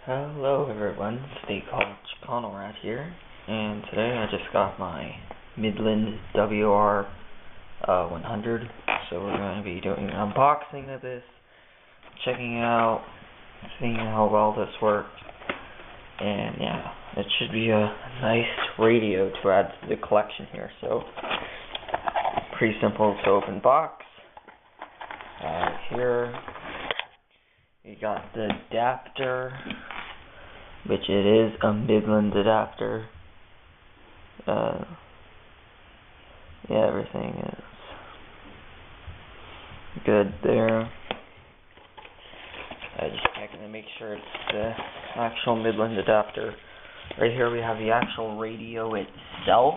Hello everyone, State College Conrad here, and today I just got my Midland WR-100, so we're going to be doing an unboxing of this, checking it out, seeing how well this works, and yeah, it should be a nice radio to add to the collection here. So pretty simple to open box. Here you got the adapter, which it is a Midland adapter. Yeah, everything is good there. I just checking to make sure it's the actual Midland adapter. Right here we have the actual radio itself.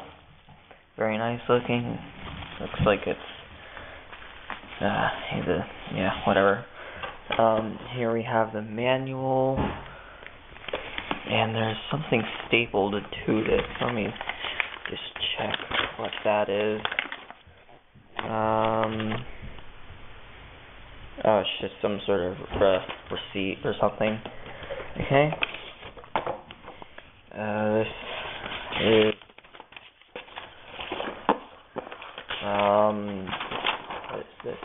Very nice looking. Looks like it's whatever. Here we have the manual, and there's something stapled to this. Let me just check what that is. Oh, it's just some sort of receipt or something. Okay. This is what is this?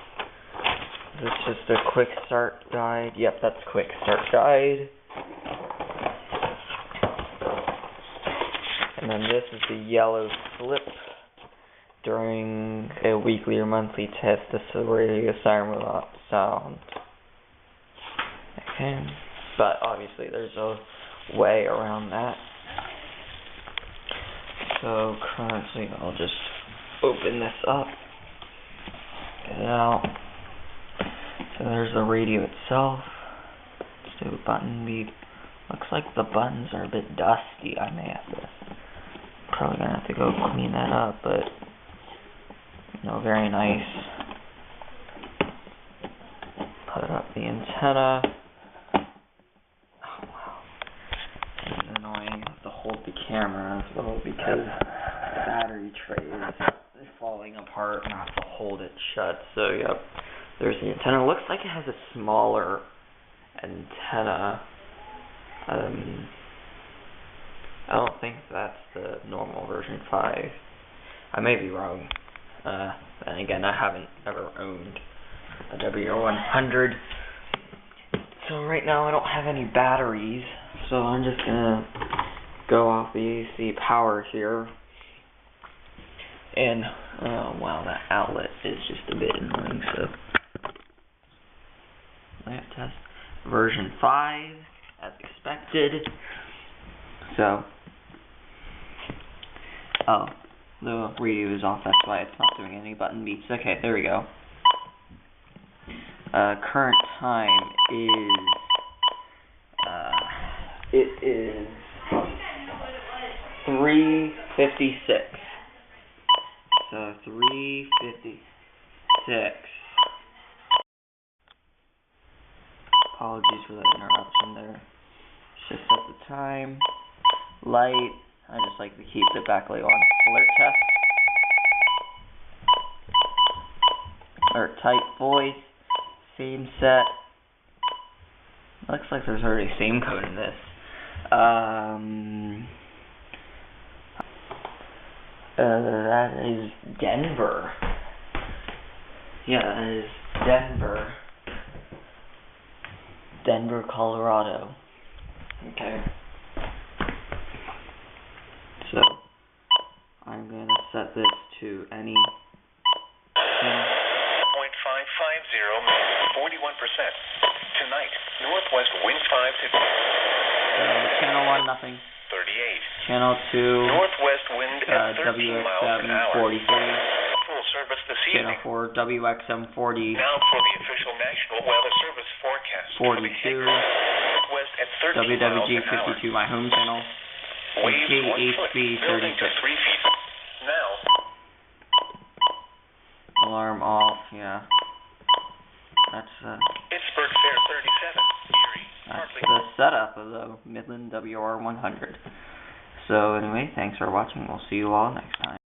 Is this just a quick start guide? Yep, that's quick start guide. And then this is the yellow slip. During a weekly or monthly test, the radio siren will not sound. Okay, but obviously there's a way around that. So currently I'll just open this up, get it out. So there's the radio itself. Let's do a button beep. Looks like the buttons are a bit dusty. I may have to, probably gonna have to go clean that up, but very nice. Put up the antenna. Oh wow. It's annoying to hold the camera as well because the battery tray is falling apart and I have to hold it shut. So yep, there's the antenna. It looks like it has a smaller antenna. I don't think that's the normal version 5. I may be wrong. And again, I haven't ever owned a WR-100. So right now I don't have any batteries. So I'm just gonna go off the AC power here. And wow, that outlet is just a bit annoying. So lamp test version 5 as expected. So the radio is off, that's why it's not doing any button beeps. Okay, there we go. Current time is it is 3:56. So 3:56. Apologies for the interruption there. Just set the time. Light. I just like to keep the backlight on. Alert test. Alert type voice. Same set. Looks like there's already same code in this. That is Denver. Yeah, that is Denver. Denver, Colorado. Okay. So I'm going to set this to any 0.550, 41%. Tonight, northwest wind 5 to... channel 1, nothing. 38. Channel 2, northwest wind at 13 miles an hour. WXM 43. Full service this Channel evening. 4, WXM 40. Now for the official National Weather Service forecast. 42. Northwest at 13 WWG miles an hour. 52, my home channel. Waves 1 foot, KHB building to 3 feet. Now. Alarm off, yeah. That's Pittsburgh Fair 37. Erie. That's the setup of the Midland WR-100. So anyway, thanks for watching. We'll see you all next time.